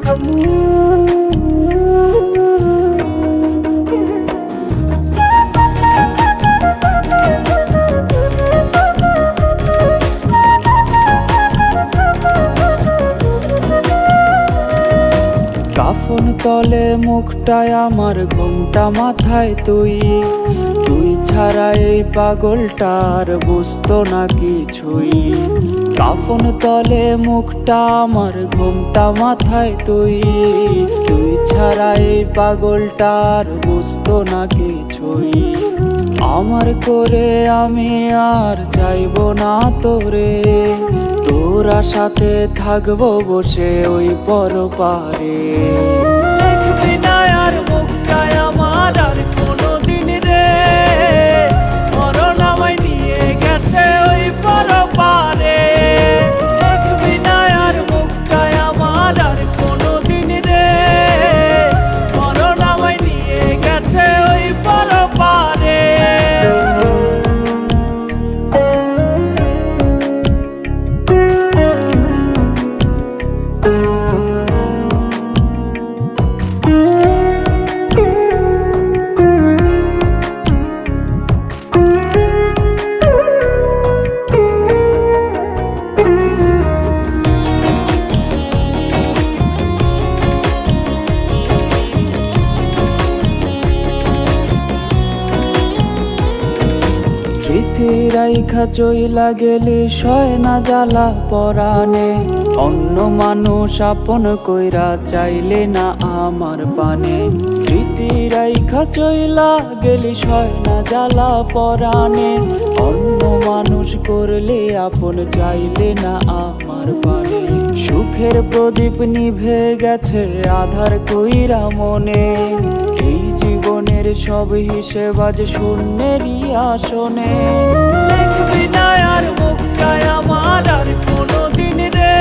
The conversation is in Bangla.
কাফন তলে মুখটায় আমার, ঘুমটা মাথায় তুই ছাড়া এই পাগলটার বুঝতো না কিছুই। কাফন তলে মুখটা আমার, ঘুমটা মাথায় তুই ছাড়া এই পাগলটার বুঝতো না কিছুই। আমার করে আমি আর চাইবো না তোরে, তোরা সাথে থাকবো বসে ওই পরপারে। দেখবি না আর মুখটায় আমার আর কোনোদিন রে, মরণ আমায় নিয়ে গেছে ওই পরপারে। দেখবি না আর মুখটায় আমার আর কোনোদিন রে, মরণ আমায় নিয়ে গেছে ওই পরপারে। স্মৃতি রাইখা চইলা গেলি সয় না জ্বালা পরাণে, অন্য মানুষ আপন কইরা চাইলে না আমার পানে। স্মৃতি রাইখা চইলা গেলি সয় না জ্বালা পরাণে, অন্য মানুষ করলে আপন চাইলে না আমার পানে। সুখের প্রদীপ নিভে গেছে আধার কইরা মনে, এই জীবনের সব হিসেব আজ শূন্যেরই আসনে। দেখবি না আর মুখটায় আমার আর কোনোদিন রে,